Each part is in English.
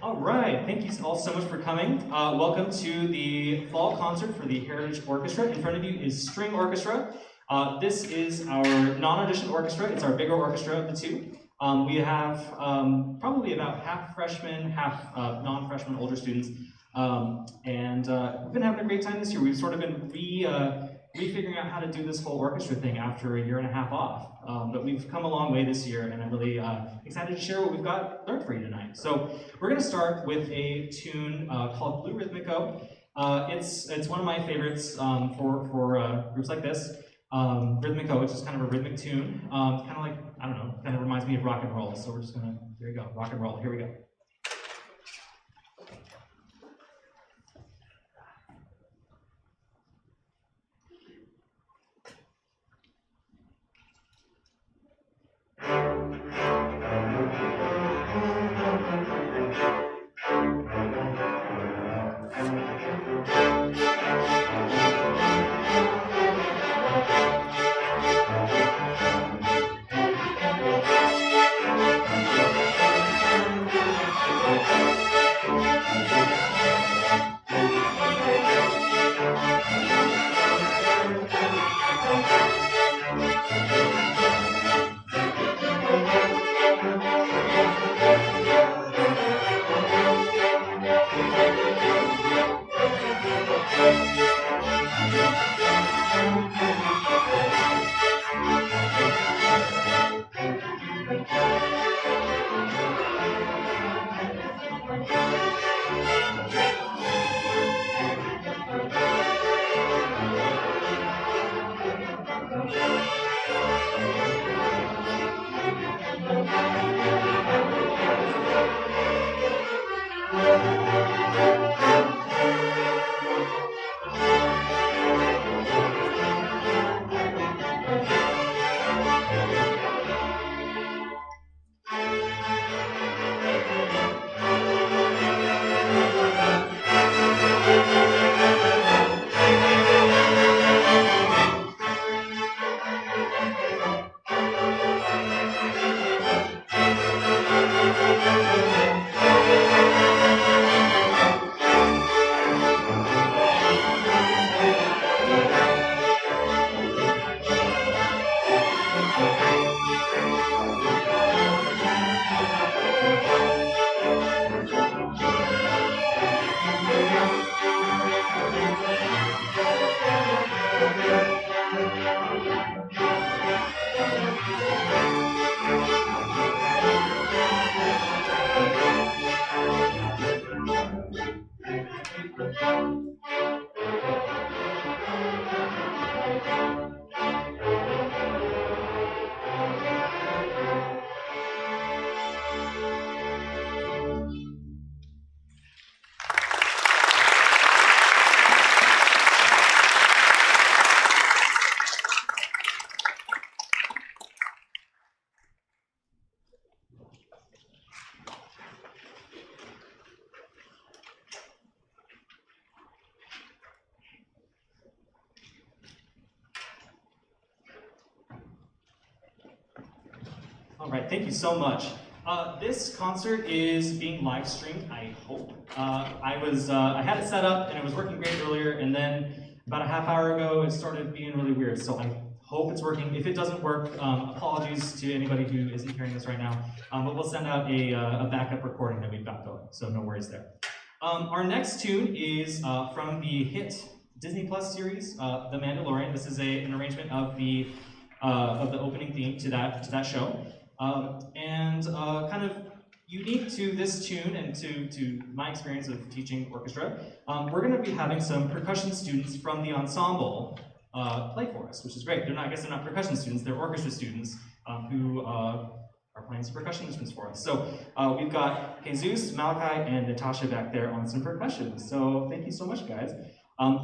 All right, thank you all so much for coming. Welcome to the fall concert for the Heritage Orchestra. In front of you is String Orchestra. This is our non-audition orchestra. It's our bigger orchestra of the two. We have probably about half freshmen, half non-freshmen, older students. We've been having a great time this year. We've sort of been refiguring out how to do this whole orchestra thing after a year and a half off. But we've come a long way this year, and I'm really excited to share what we've got learned for you tonight. So we're going to start with a tune called Blue Rhythmico. It's one of my favorites for groups like this. Rhythmico, which is kind of a rhythmic tune. Kind of like, I don't know, kind of reminds me of rock and roll. So we're just going to, here we go, rock and roll, here we go. All right, thank you so much. This concert is being live streamed, I hope. I had it set up and it was working great earlier, and then about a half hour ago it started being really weird, so I hope it's working. If it doesn't work, apologies to anybody who isn't hearing this right now, but we'll send out a backup recording that we've got going, so no worries there. Our next tune is from the hit Disney Plus series, The Mandalorian. This is an arrangement of the opening theme to that show. Kind of unique to this tune and to my experience of teaching orchestra, we're going to be having some percussion students from the ensemble play for us, which is great. I guess they're not percussion students, they're orchestra students who are playing some percussion instruments for us. So we've got Jesus, Malachi, and Natasha back there on some percussion. So thank you so much, guys.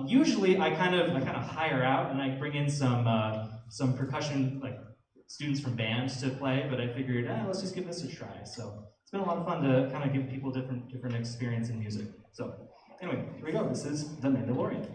Usually I kind of hire out and I bring in some percussion, like students from bands to play, but I figured, let's just give this a try. So it's been a lot of fun to kind of give people different experience in music. So anyway, here we go. This is The Mandalorian.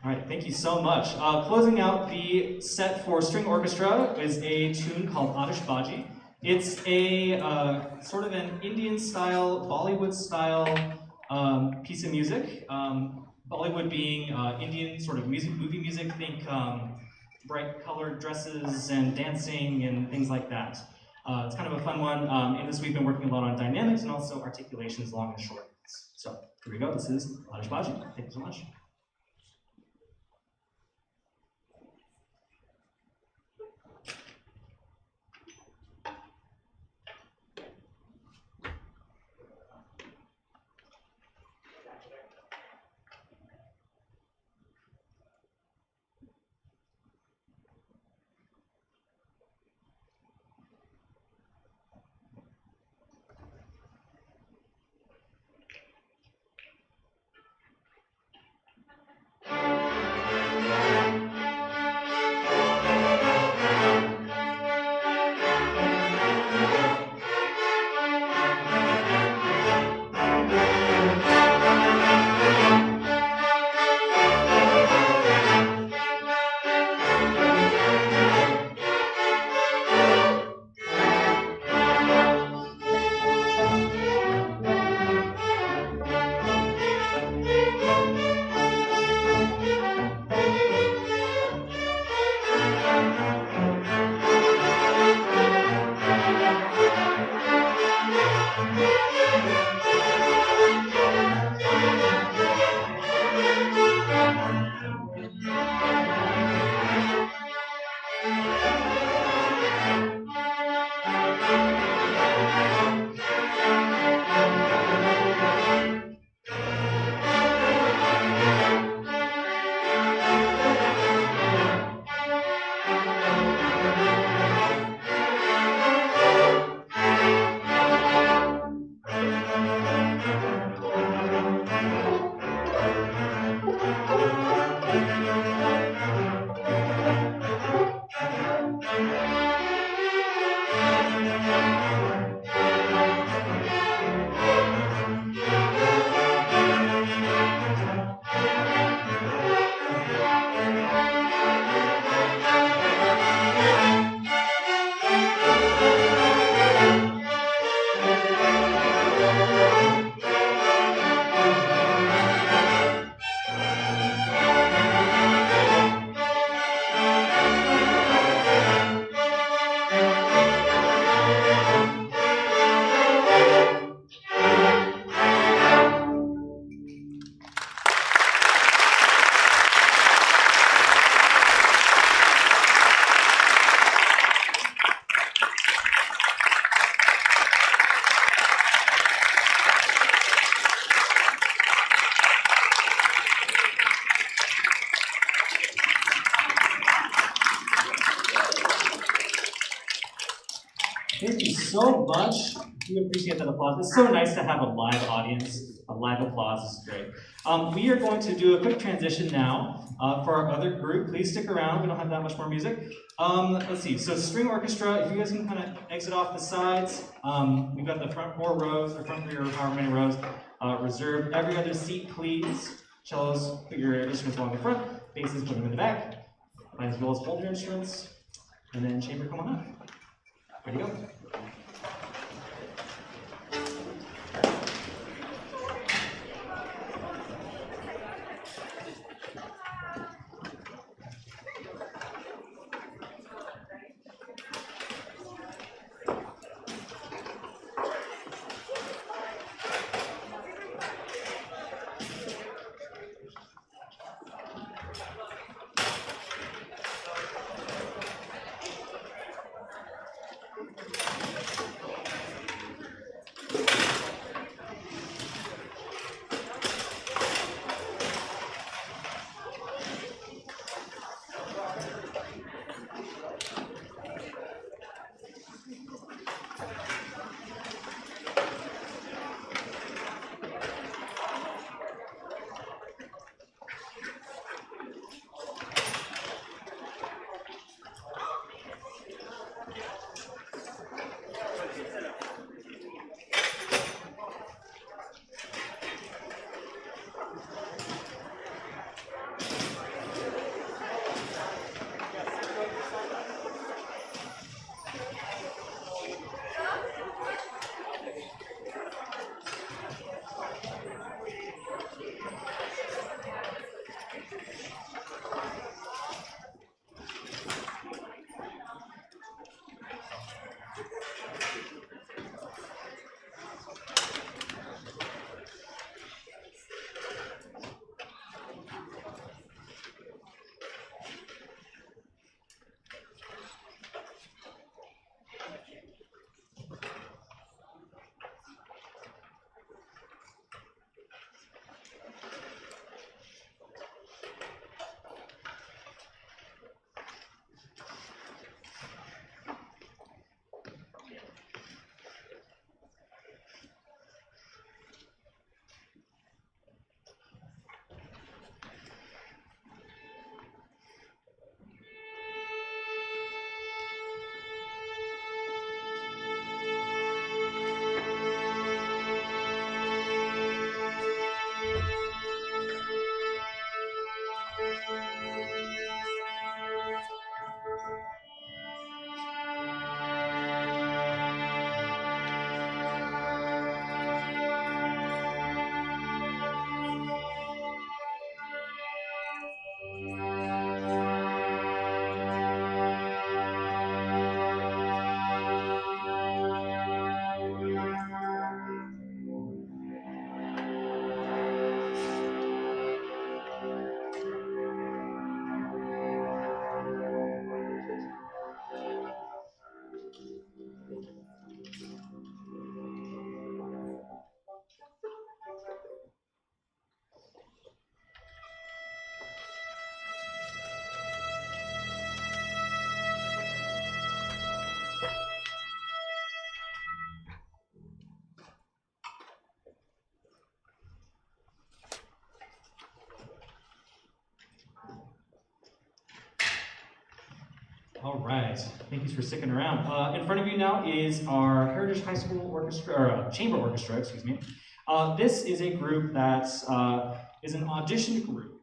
All right, thank you so much. Closing out the set for string orchestra is a tune called Aatishbaji. It's a sort of an Indian-style, Bollywood-style piece of music. Bollywood being Indian sort of movie music. Think bright colored dresses and dancing and things like that. It's kind of a fun one. In this, we've been working a lot on dynamics and also articulations long and short. So here we go. This is Aatishbaji. Thank you so much. Thank you so much. We appreciate that applause. It's so nice to have a live audience. A live applause is great. We are going to do a quick transition now for our other group. Please stick around. We don't have that much more music. Let's see. So string orchestra, if you guys can kind of exit off the sides. We've got the front 4 rows, the front 3 or however many rows. Reserve every other seat, please. Cellos, put your instruments along the front. Basses, put them in the back. As well as hold your instruments. And then chamber, come on up. Ready to go. All right, thank you for sticking around. In front of you now is our Heritage High School Orchestra, or Chamber Orchestra, excuse me. This is a group that is an audition group.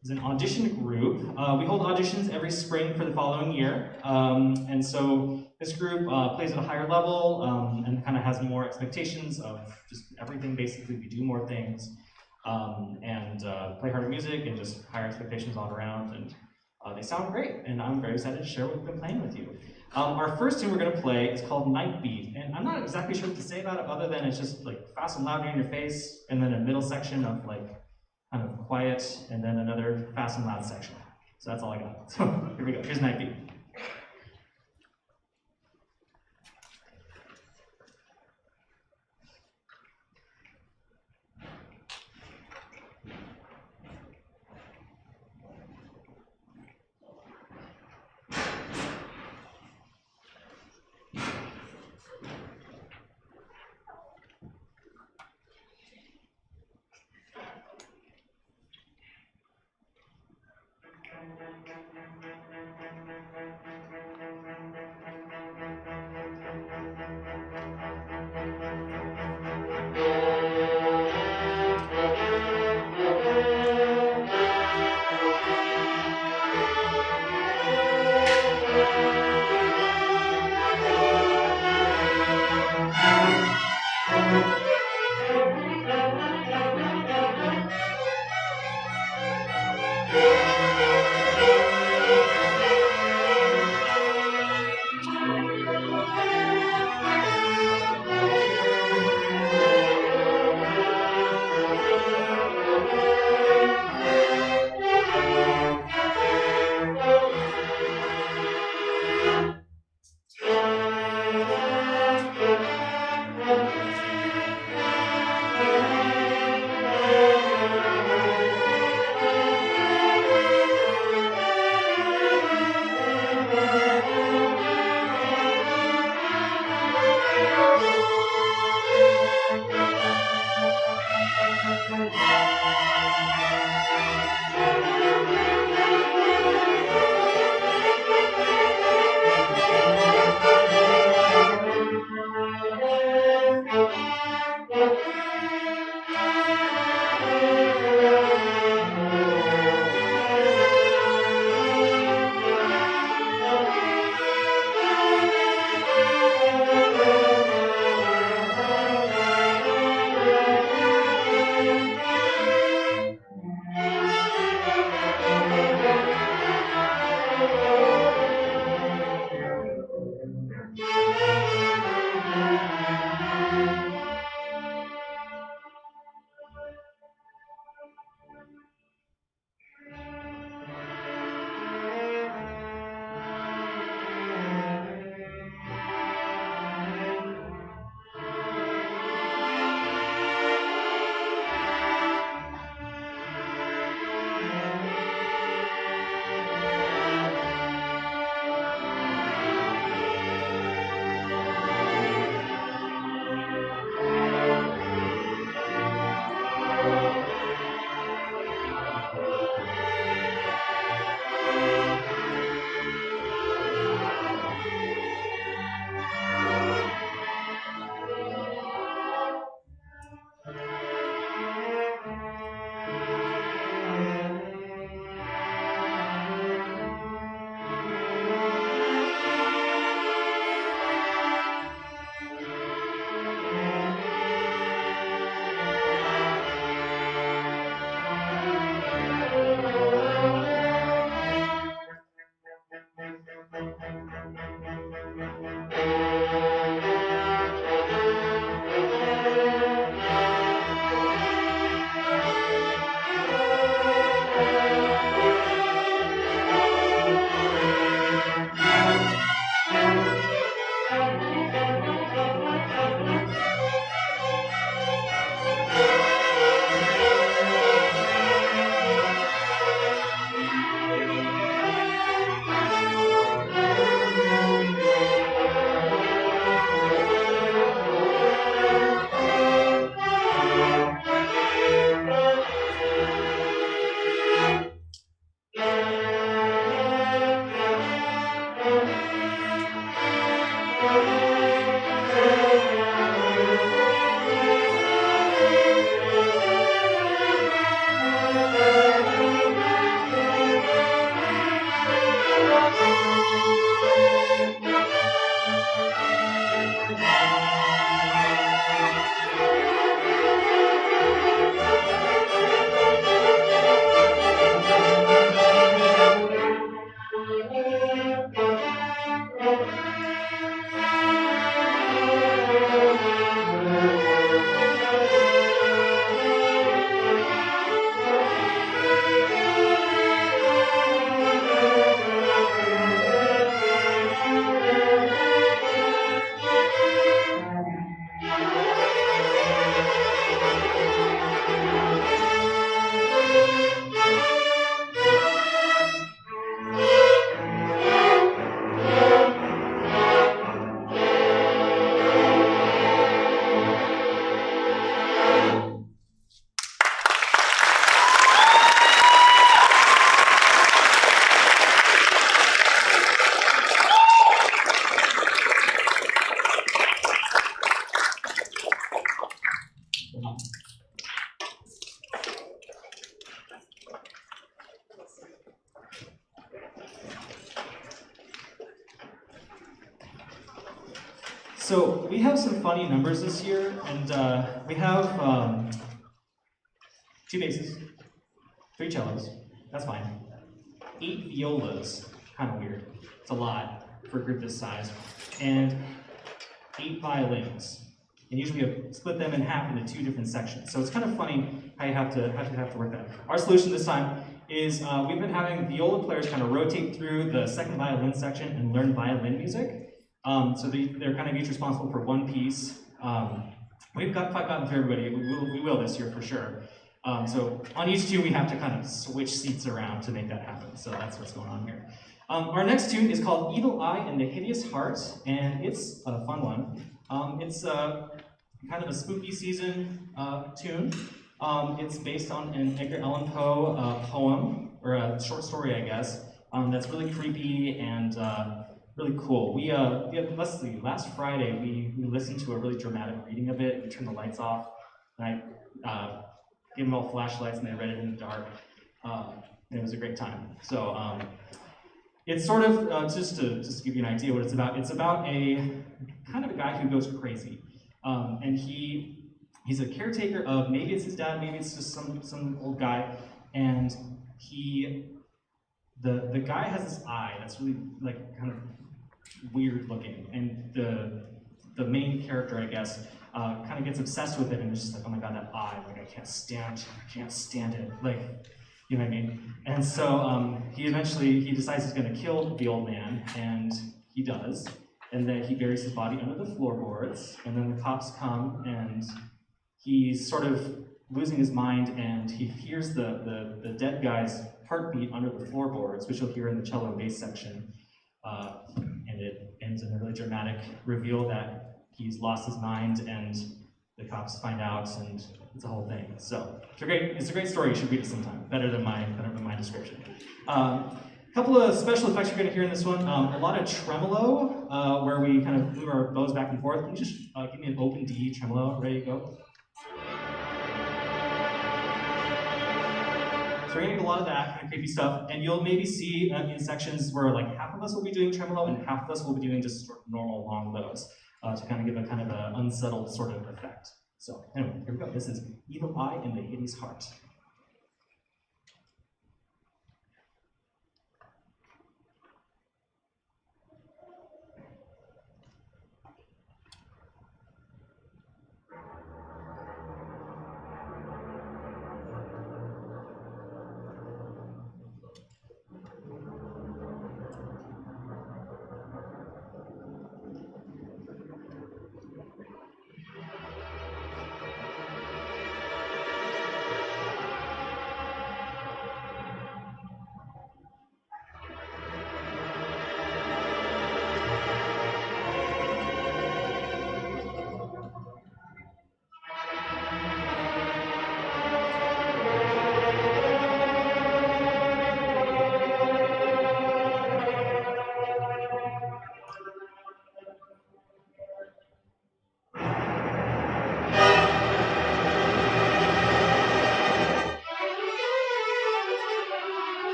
It's an audition group. We hold auditions every spring for the following year. And so this group plays at a higher level and kind of has more expectations of just everything, basically. We do more things and play harder music and just higher expectations all around. And they sound great, and I'm very excited to share what we've been playing with you. Our first tune we're going to play is called Night Beat, and I'm not exactly sure what to say about it other than it's just like fast and loud in your face, and then a middle section of like kind of quiet, and then another fast and loud section. So that's all I got. So here we go. Here's Night Beat. So we have some funny numbers this year, and we have 2 basses, 3 cellos, that's fine, 8 violas, kind of weird, it's a lot for a group this size, and 8 violins. And usually we split them in half into 2 different sections. So it's kind of funny how you have to work that. Our solution this time is we've been having viola players kind of rotate through the second violin section and learn violin music. So they're kind of each responsible for 1 piece. We've gotten through everybody. We will this year for sure. So on each tune we have to kind of switch seats around to make that happen. So that's what's going on here. Our next tune is called Evil Eye and the Hideous Heart, and it's a fun one. It's kind of a spooky season tune. It's based on an Edgar Allan Poe poem, or a short story, I guess, that's really creepy and really cool. Last Friday we listened to a really dramatic reading of it. We turned the lights off, and I gave them all flashlights, and they read it in the dark. And it was a great time. So it's sort of just to give you an idea what it's about. It's about a kind of a guy who goes crazy, and he's a caretaker of, maybe it's his dad, maybe it's just some old guy, and the guy has this eye that's really like kind of weird looking, and the main character, I guess, kind of gets obsessed with it, and is just like, oh my god, that eye, like I can't stand it, like, you know what I mean? And so he decides he's going to kill the old man, and he does, and then he buries his body under the floorboards, and then the cops come, and he's sort of losing his mind, and he hears the dead guy's heartbeat under the floorboards, which you'll hear in the cello and bass section. And it ends in a really dramatic reveal that he's lost his mind, and the cops find out, and it's a whole thing. So it's a great story. You should read it sometime. Better than my description. A couple of special effects you're going to hear in this one. A lot of tremolo, where we kind of move our bows back and forth. Can you just give me an open D tremolo? Ready to go? So we're going to get a lot of that kind of creepy stuff, and you'll maybe see in sections where like half of us will be doing tremolo and half of us will be doing just sort of normal long lows to kind of give a kind of an unsettled sort of effect. So anyway, here we go. This is Evil Eye and the Hideous Heart.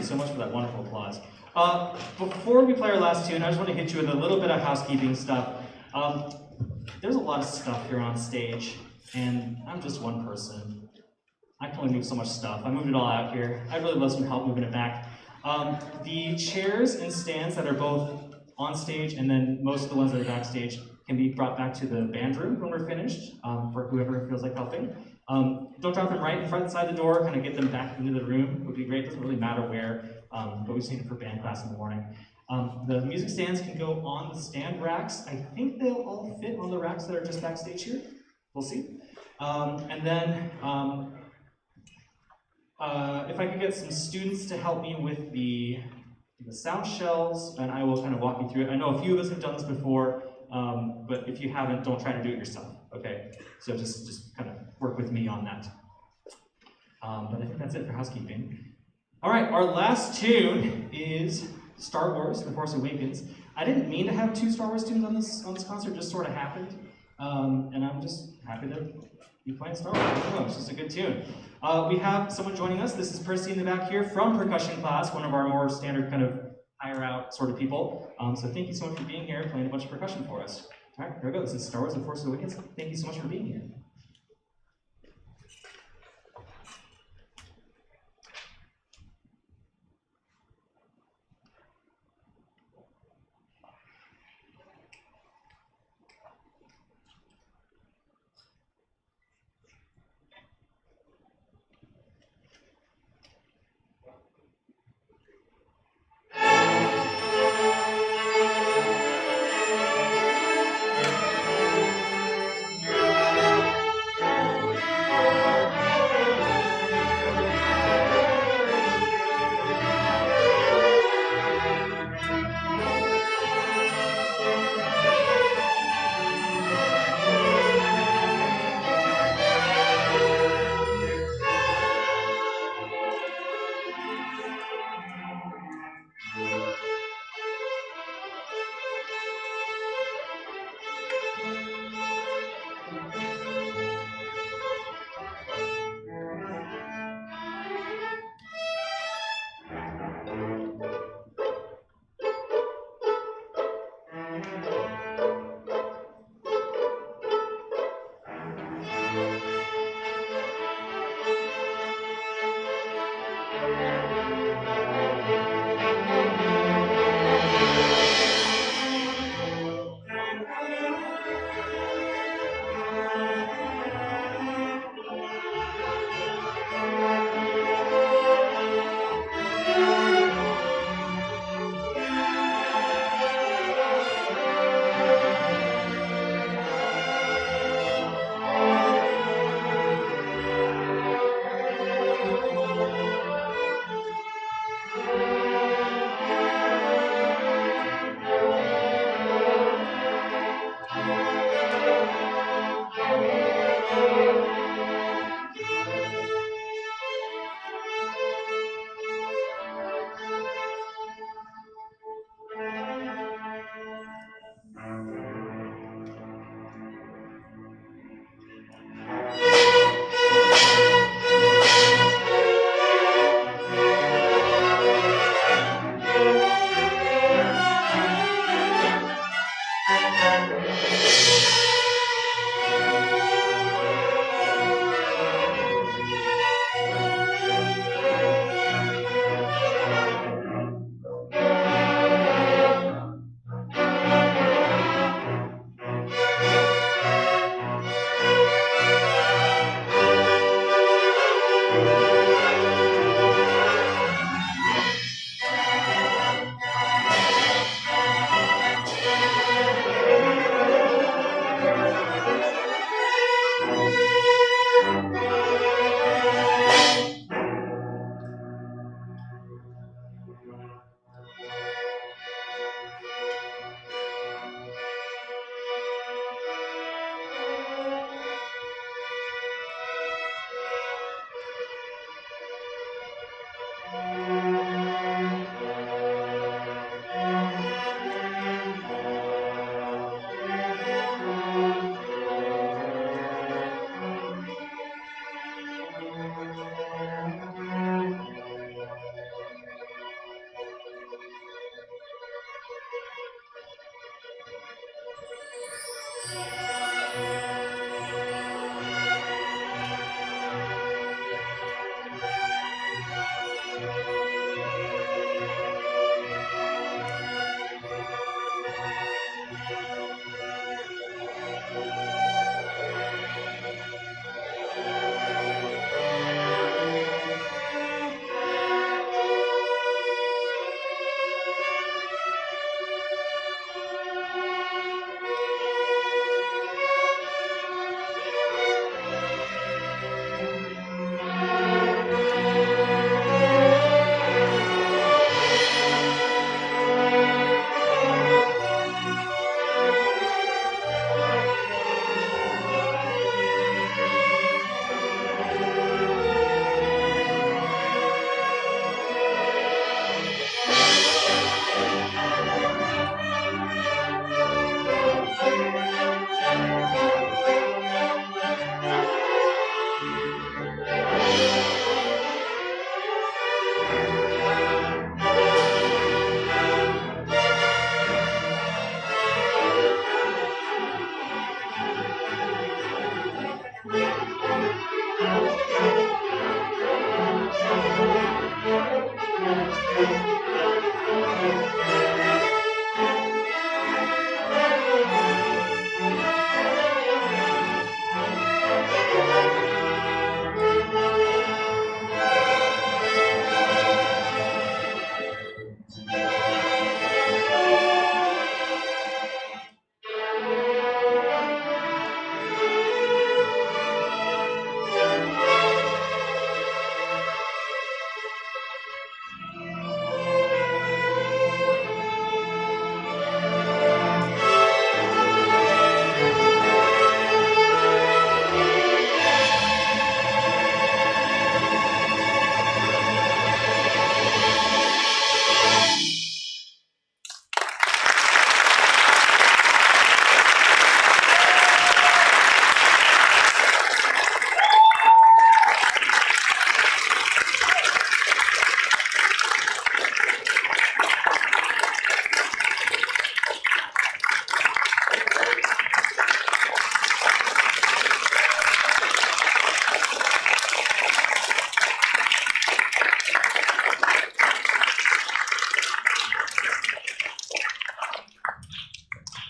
you so much for that wonderful applause. Before we play our last tune, I just want to hit you with a little bit of housekeeping stuff. There's a lot of stuff here on stage, and I'm just one person. I can only move so much stuff. I moved it all out here. I'd really love some help moving it back. The chairs and stands that are both on stage, and then most of the ones that are backstage, can be brought back to the band room when we're finished, for whoever feels like helping. Don't drop them right in front inside the door, kind of get them back into the room would be great. Doesn't really matter where, but we just need it for band class in the morning. The music stands can go on the stand racks. I think they'll all fit on the racks that are just backstage here. We'll see. And then, if I could get some students to help me with the sound shells, and I will kind of walk you through it. I know a few of us have done this before, but if you haven't, don't try to do it yourself, okay? So just kind of work with me on that. But I think that's it for housekeeping. All right, our last tune is Star Wars: The Force Awakens. I didn't mean to have 2 Star Wars tunes on this concert, just sort of happened. And I'm just happy to be playing Star Wars. I don't know, it's just a good tune. We have someone joining us. This is Percy in the back here from percussion class, one of our more standard kind of higher out sort of people. So thank you so much for being here, playing a bunch of percussion for us. All right, here we go. This is Star Wars: The Force Awakens. Thank you so much for being here.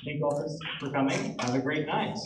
Thank you all for coming. Have a great night.